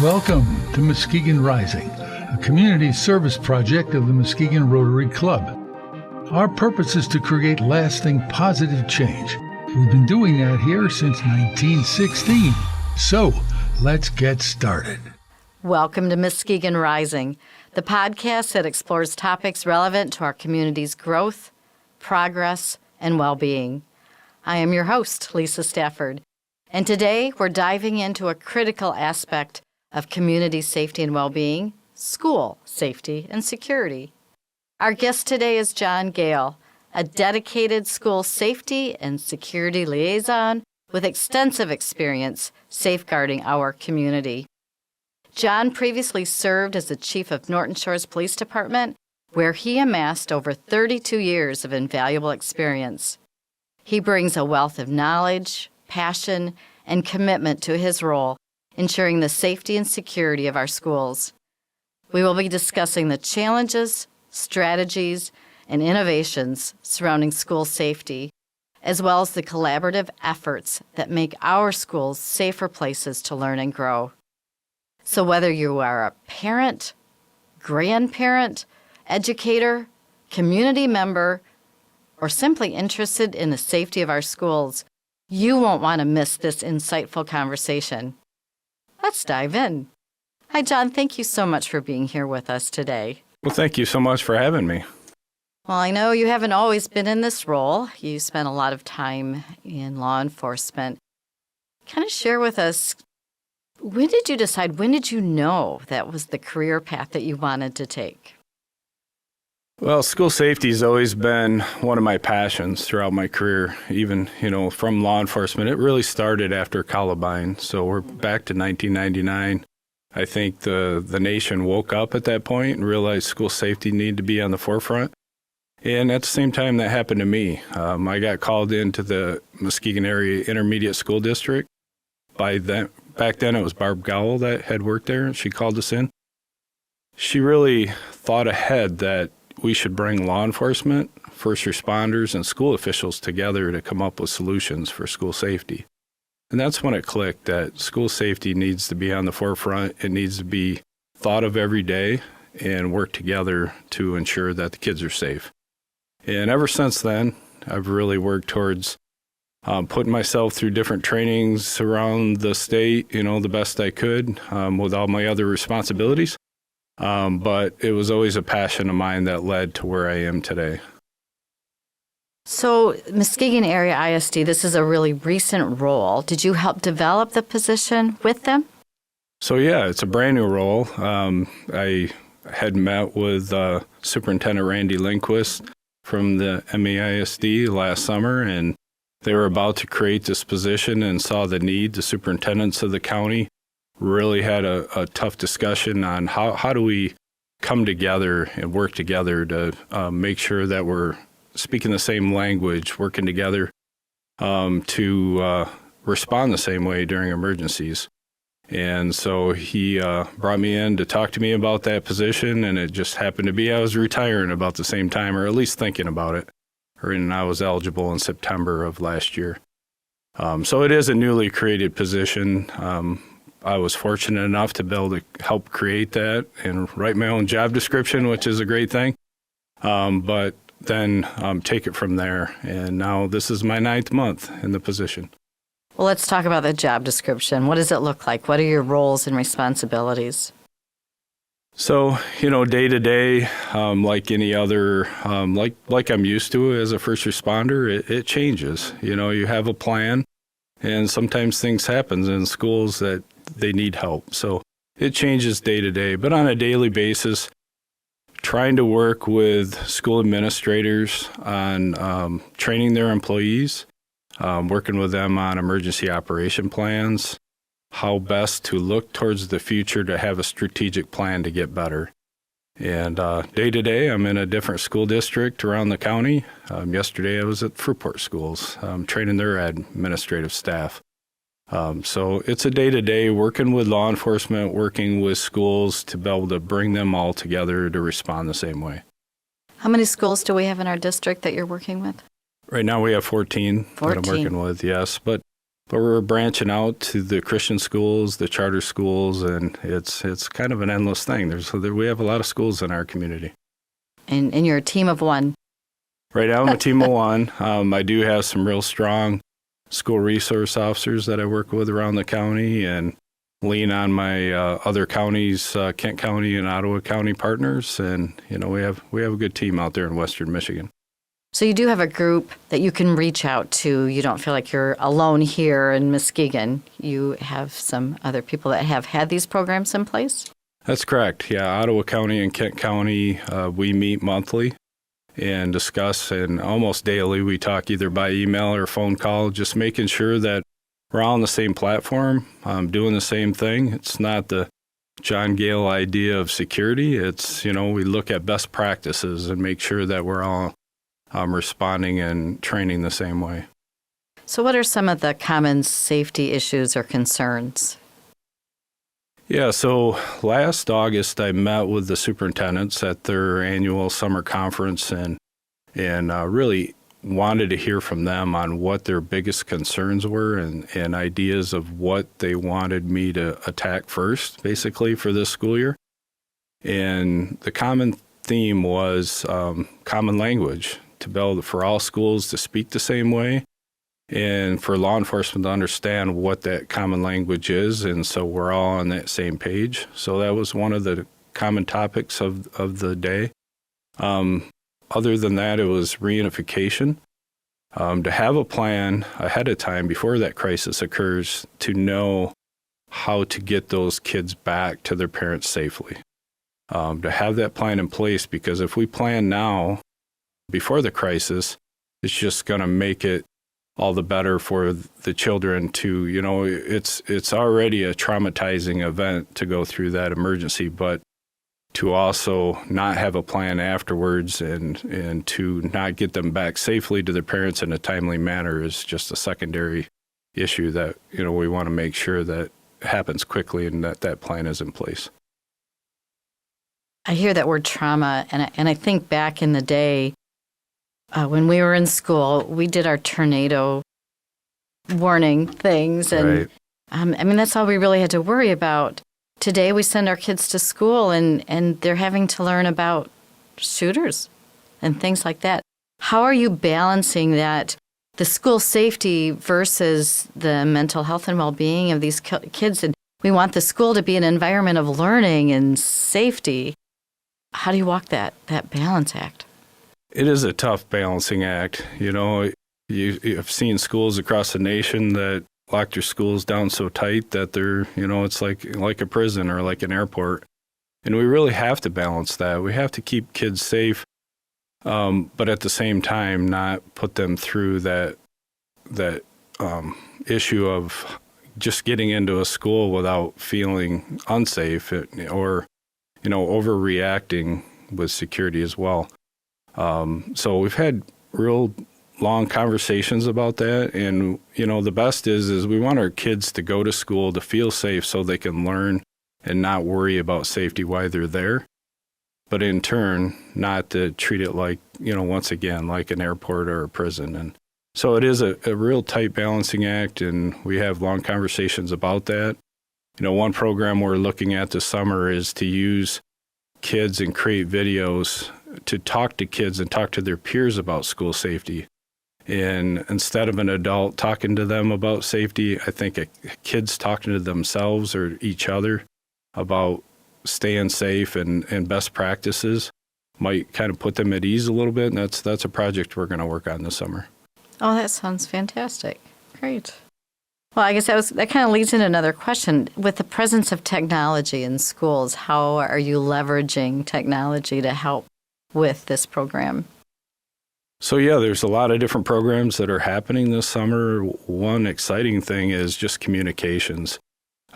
Welcome to Muskegon Rising, a community service project of the Muskegon Rotary Club. Our purpose is to create lasting positive change. We've been doing that here since 1916. So, let's get started. Welcome to Muskegon Rising, the podcast that explores topics relevant to our community's growth, progress, and well-being. I am your host, Lisa Stafford, and today we're diving into a critical aspect of community safety and well-being, school safety and security. Our guest today is Jon Gale, a dedicated school safety and security liaison with extensive experience safeguarding our community. Jon previously served as the chief of Norton Shores Police Department, where he amassed over 32 years of invaluable experience. He brings a wealth of knowledge, passion, and commitment to his role, ensuring the safety and security of our schools. We will be discussing the challenges, strategies, and innovations surrounding school safety, as well as the collaborative efforts that make our schools safer places to learn and grow. So whether you are a parent, grandparent, educator, community member, or simply interested in the safety of our schools, you won't want to miss this insightful conversation. Let's dive in. Hi, Jon. Thank you so much for being here with us today. Well, thank you so much for having me. Well, I know you haven't always been in this role. You spent a lot of time in law enforcement. Kind of share with us, when did you know that was the career path that you wanted to take? Well, school safety has always been one of my passions throughout my career, even, from law enforcement. It really started after Columbine, so we're back to 1999. I think the nation woke up at that point and realized school safety needed to be on the forefront. And at the same time, that happened to me. I got called into the Muskegon Area Intermediate School District. Back then, it was Barb Gowell that had worked there, and she called us in. She really thought ahead that we should bring law enforcement, first responders, and school officials together to come up with solutions for school safety. And that's when it clicked that school safety needs to be on the forefront. It needs to be thought of every day and work together to ensure that the kids are safe. And ever since then, I've really worked towards putting myself through different trainings around the state, the best I could with all my other responsibilities. But it was always a passion of mine that led to where I am today. So Muskegon Area ISD, this is a really recent role. Did you help develop the position with them? So yeah, it's a brand new role. I had met with Superintendent Randy Lindquist from the MAISD last summer, and they were about to create this position and saw the need. The superintendents of the county really had a tough discussion on how do we come together and work together to make sure that we're speaking the same language, working together to respond the same way during emergencies. And so he brought me in to talk to me about that position, and it just happened to be I was retiring about the same time, or at least thinking about it, and I was eligible in September of last year. So it is a newly created position. I was fortunate enough to be able to help create that and write my own job description, which is a great thing. But then take it from there. And now this is my 9th month in the position. Well, let's talk about the job description. What does it look like? What are your roles and responsibilities? So, day to day, like any other, like I'm used to as a first responder, it changes. You have a plan, and sometimes things happen in schools that they need help. So it changes day to day. But on a daily basis, trying to work with school administrators on training their employees, working with them on emergency operation plans, how best to look towards the future to have a strategic plan to get better. And day to day, I'm in a different school district around the county. Yesterday, I was at Fruitport Schools, training their administrative staff. So it's a day-to-day working with law enforcement, working with schools to be able to bring them all together to respond the same way. How many schools do we have in our district that you're working with? Right now we have 14. 14. That I'm working with, yes. But But we're branching out to the Christian schools, the charter schools, and it's kind of an endless thing. We have a lot of schools in our community. And you're a team of one. Right now, I'm a team of one. I do have some real strong school resource officers that I work with around the county and lean on my other counties, Kent County and Ottawa County partners. And, we have a good team out there in Western Michigan. So you do have a group that you can reach out to. You don't feel like you're alone here in Muskegon. You have some other people that have had these programs in place? That's correct. Yeah, Ottawa County and Kent County, we meet monthly and discuss, and almost daily we talk either by email or phone call, just making sure that we're all on the same platform, doing the same thing. It's not the Jon Gale idea of security. It's, we look at best practices and make sure that we're all responding and training the same way. So what are some of the common safety issues or concerns? Yeah, so last August I met with the superintendents at their annual summer conference and really wanted to hear from them on what their biggest concerns were and ideas of what they wanted me to attack first, basically, for this school year. And the common theme was common language, to be able for all schools to speak the same way and for law enforcement to understand what that common language is. And so we're all on that same page. So that was one of the common topics of the day. Other than that, it was reunification. To have a plan ahead of time before that crisis occurs to know how to get those kids back to their parents safely. To have that plan in place, because if we plan now, before the crisis, it's just going to make it all the better for the children to, it's already a traumatizing event to go through that emergency, but to also not have a plan afterwards and to not get them back safely to their parents in a timely manner is just a secondary issue that, we want to make sure that happens quickly and that plan is in place. I hear that word trauma, and I think back in the day, when we were in school, we did our tornado warning things. And right. That's all we really had to worry about. Today, we send our kids to school, and they're having to learn about shooters and things like that. How are you balancing that, the school safety versus the mental health and well-being of these kids? And we want the school to be an environment of learning and safety. How do you walk that balance act? It is a tough balancing act. You've seen schools across the nation that lock their schools down so tight that they're, it's like a prison or like an airport. And we really have to balance that. We have to keep kids safe, but at the same time, not put them through that issue of just getting into a school without feeling unsafe or, overreacting with security as well. So we've had real long conversations about that. And, the best is we want our kids to go to school to feel safe so they can learn and not worry about safety while they're there. But in turn, not to treat it like, once again, like an airport or a prison. And so it is a real tight balancing act, and we have long conversations about that. One program we're looking at this summer is to use kids and create videos to talk to kids and talk to their peers about school safety. And instead of an adult talking to them about safety, I think kids talking to themselves or each other about staying safe and best practices might kind of put them at ease a little bit. And that's a project we're going to work on this summer. Oh, that sounds fantastic. Great. Well, I guess that kind of leads into another question. With the presence of technology in schools, how are you leveraging technology to help with this program? So, there's a lot of different programs that are happening this summer. One exciting thing is just communications.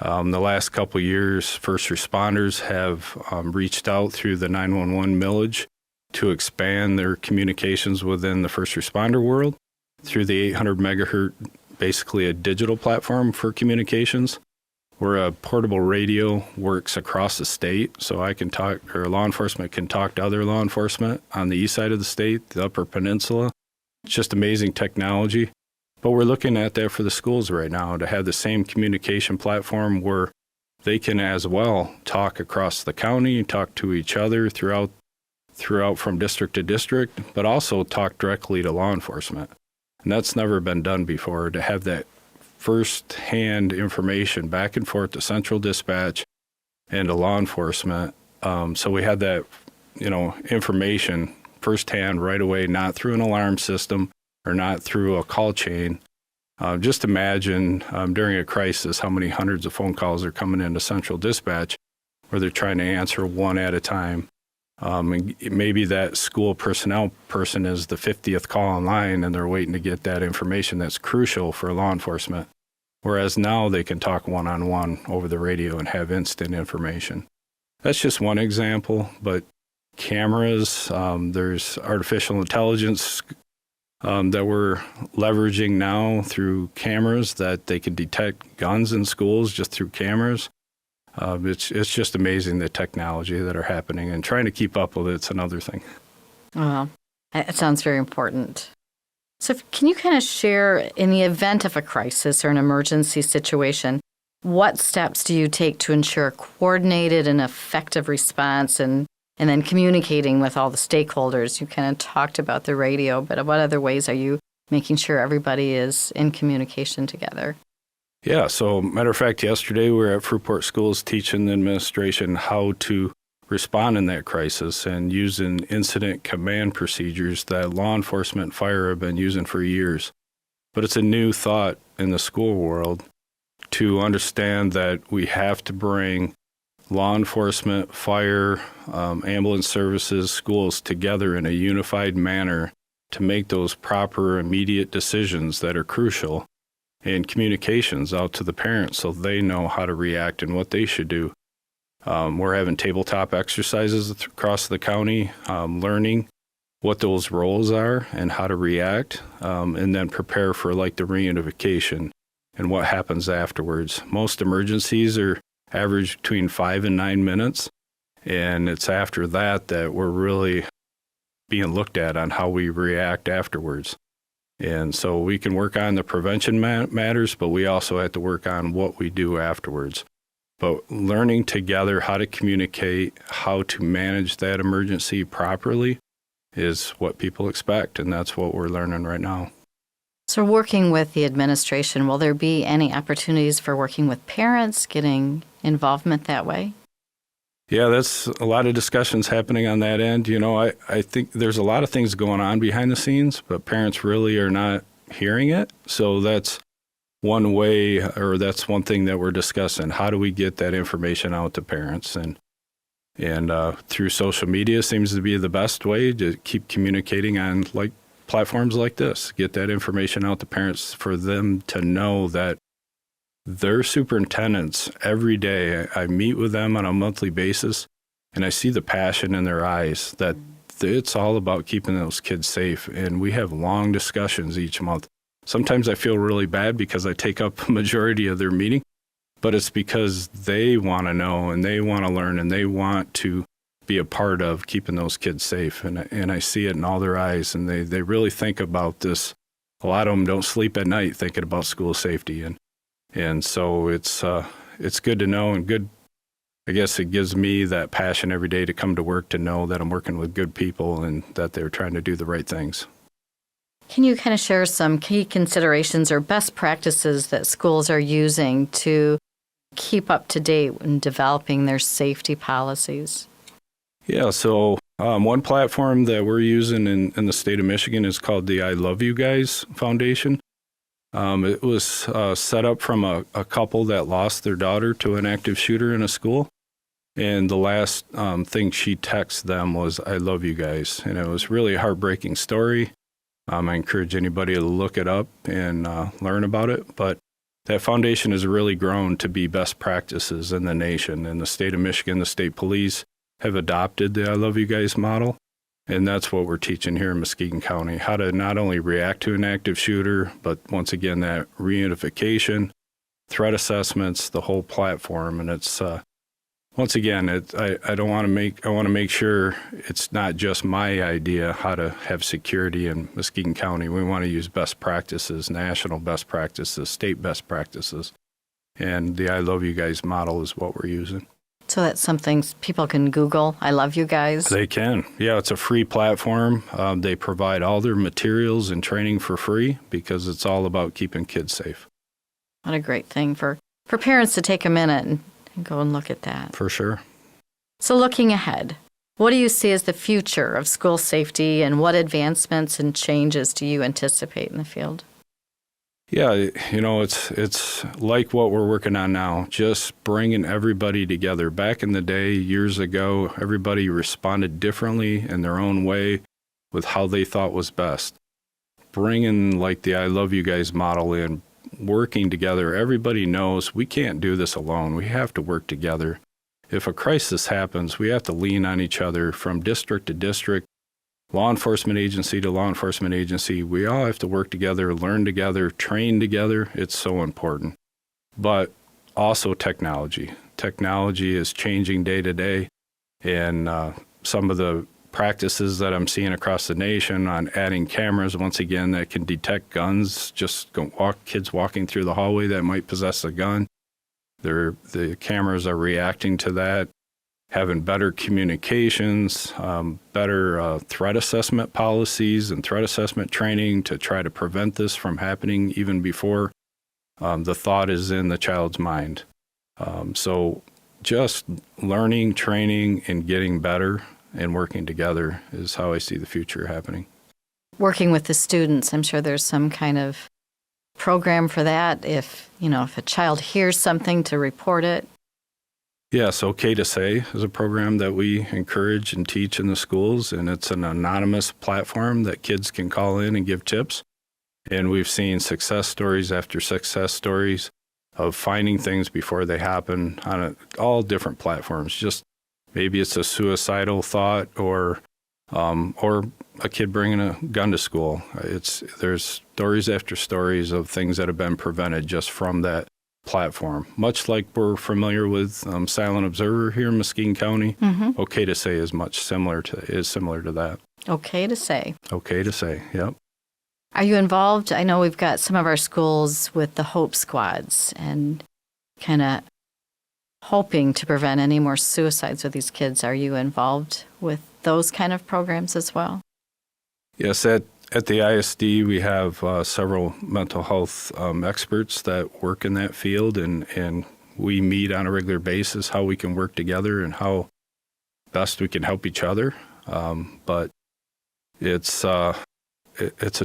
The last couple of years, first responders have reached out through the 911 millage to expand their communications within the first responder world through the 800 megahertz, basically a digital platform for communications, where a portable radio works across the state. So I can talk, or law enforcement can talk to other law enforcement on the east side of the state, the Upper Peninsula. It's just amazing technology. But we're looking at that for the schools right now, to have the same communication platform where they can as well talk across the county, talk to each other throughout from district to district, but also talk directly to law enforcement. And that's never been done before, to have that first-hand information back and forth to central dispatch and to law enforcement. So we had that, information firsthand right away, not through an alarm system or not through a call chain. Just imagine during a crisis how many hundreds of phone calls are coming into central dispatch where they're trying to answer one at a time. And maybe that school personnel person is the 50th call online and they're waiting to get that information that's crucial for law enforcement. Whereas now they can talk one-on-one over the radio and have instant information. That's just one example, but cameras, there's artificial intelligence that we're leveraging now through cameras, that they can detect guns in schools just through cameras. It's just amazing, the technology that are happening, and trying to keep up with it's another thing. Well, it sounds very important. So can you kind of share, in the event of a crisis or an emergency situation, what steps do you take to ensure a coordinated and effective response, and then communicating with all the stakeholders? You kind of talked about the radio, but what other ways are you making sure everybody is in communication together? Yeah, so matter of fact, yesterday we were at Fruitport Schools teaching the administration how to respond in that crisis and using incident command procedures that law enforcement and fire have been using for years. But it's a new thought in the school world to understand that we have to bring law enforcement, fire, ambulance services, schools together in a unified manner to make those proper immediate decisions that are crucial, and communications out to the parents so they know how to react and what they should do. We're having tabletop exercises across the county, learning what those roles are and how to react, and then prepare for like the reunification and what happens afterwards. Most emergencies are average between 5 and 9 minutes, and it's after that that we're really being looked at on how we react afterwards. And so we can work on the prevention matters, but we also have to work on what we do afterwards. But learning together how to communicate, how to manage that emergency properly is what people expect, and that's what we're learning right now. So working with the administration, will there be any opportunities for working with parents, getting involvement that way? Yeah, that's a lot of discussions happening on that end. I think there's a lot of things going on behind the scenes, but parents really are not hearing it. So that's one way, or that's one thing that we're discussing. How do we get that information out to parents? And through social media seems to be the best way to keep communicating on like platforms like this. Get that information out to parents for them to know that their superintendents, every day, I meet with them on a monthly basis, and I see the passion in their eyes that it's all about keeping those kids safe. And we have long discussions each month. Sometimes I feel really bad because I take up a majority of their meeting, but it's because they want to know and they want to learn and they want to be a part of keeping those kids safe. And I see it in all their eyes, and they really think about this. A lot of them don't sleep at night thinking about school safety. And so it's good to know, and good, I guess it gives me that passion every day to come to work, to know that I'm working with good people and that they're trying to do the right things. Can you kind of share some key considerations or best practices that schools are using to keep up to date in developing their safety policies? Yeah, so one platform that we're using in the state of Michigan is called the I Love You Guys Foundation. It was set up from a couple that lost their daughter to an active shooter in a school. And the last thing she texted them was, "I love you guys." And it was really a heartbreaking story. I encourage anybody to look it up and learn about it. But that foundation has really grown to be best practices in the nation. In the state of Michigan, the state police have adopted the I Love You Guys model. And that's what we're teaching here in Muskegon County, how to not only react to an active shooter, but once again, that reunification, threat assessments, the whole platform. And it's once again, I want to make sure it's not just my idea how to have security in Muskegon County. We want to use best practices, national best practices, state best practices. And the I Love You Guys model is what we're using. So that's something people can Google. I love you guys. They can. Yeah, it's a free platform. They provide all their materials and training for free because it's all about keeping kids safe. What a great thing for parents to take a minute and go and look at that. For sure. So looking ahead, what do you see as the future of school safety, and what advancements and changes do you anticipate in the field? Yeah, it's like what we're working on now, just bringing everybody together. Back in the day, years ago, everybody responded differently in their own way with how they thought was best. Bringing like the I Love You Guys model in, working together. Everybody knows we can't do this alone. We have to work together. If a crisis happens, we have to lean on each other from district to district, law enforcement agency to law enforcement agency. We all have to work together, learn together, train together. It's so important. But also technology. Technology is changing day to day, and some of the practices that I'm seeing across the nation on adding cameras, once again, that can detect guns, kids walking through the hallway that might possess a gun. The cameras are reacting to that, having better communications, better threat assessment policies and threat assessment training to try to prevent this from happening even before the thought is in the child's mind. So just learning, training, and getting better and working together is how I see the future happening. Working with the students, I'm sure there's some kind of program for that. If a child hears something, to report it. Yes, OK to Say is a program that we encourage and teach in the schools, and it's an anonymous platform that kids can call in and give tips. And we've seen success stories after success stories of finding things before they happen on all different platforms. Just maybe it's a suicidal thought or a kid bringing a gun to school. There's stories after stories of things that have been prevented just from that platform. Much like we're familiar with Silent Observer here in Muskegon County, OK to Say is similar to that. OK to Say. OK to Say, yep. Are you involved? I know we've got some of our schools with the Hope Squads and kind of hoping to prevent any more suicides with these kids. Are you involved with those kind of programs as well? Yes, at the ISD we have several mental health experts that work in that field, and we meet on a regular basis how we can work together and how best we can help each other. But it's a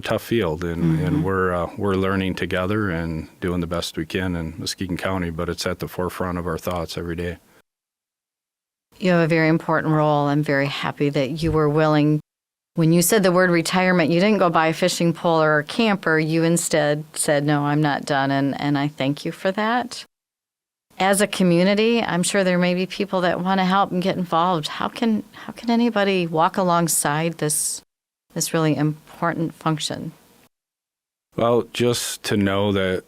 tough field, and we're learning together and doing the best we can in Muskegon County, but it's at the forefront of our thoughts every day. You have a very important role. I'm very happy that you were willing. When you said the word retirement, you didn't go buy a fishing pole or a camper. You instead said, no, I'm not done, and I thank you for that. As a community, I'm sure there may be people that want to help and get involved. How can anybody walk alongside this really important function? Well, just to know that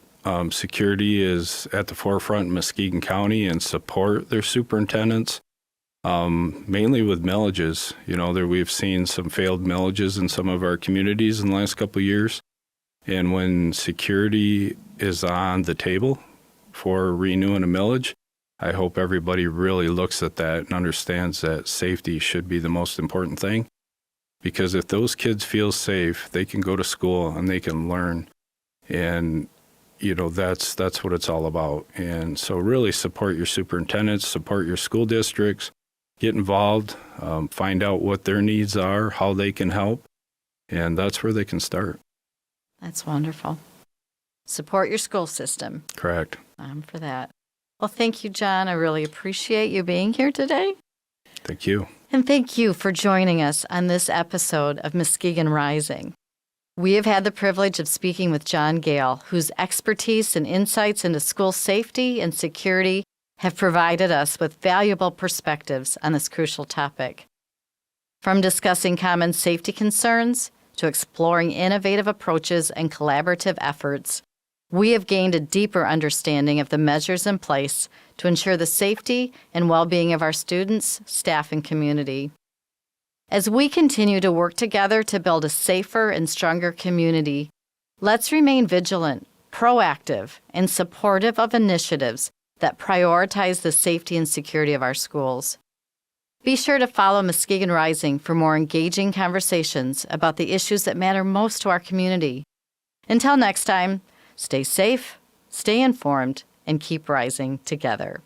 security is at the forefront in Muskegon County and support their superintendents, mainly with millages. We've seen some failed millages in some of our communities in the last couple of years. And when security is on the table for renewing a millage, I hope everybody really looks at that and understands that safety should be the most important thing. Because if those kids feel safe, they can go to school and they can learn. And, that's what it's all about. And so really support your superintendents, support your school districts, get involved, find out what their needs are, how they can help. And that's where they can start. That's wonderful. Support your school system. Correct. I'm for that. Well, thank you, Jon. I really appreciate you being here today. Thank you. And thank you for joining us on this episode of Muskegon Rising. We have had the privilege of speaking with Jon Gale, whose expertise and insights into school safety and security have provided us with valuable perspectives on this crucial topic. From discussing common safety concerns to exploring innovative approaches and collaborative efforts, We have gained a deeper understanding of the measures in place to ensure the safety and well-being of our students, staff, and community. As we continue to work together to build a safer and stronger community, let's remain vigilant, proactive, and supportive of initiatives that prioritize the safety and security of our schools. Be sure to follow Muskegon Rising for more engaging conversations about the issues that matter most to our community. Until next time, stay safe, stay informed, and keep rising together.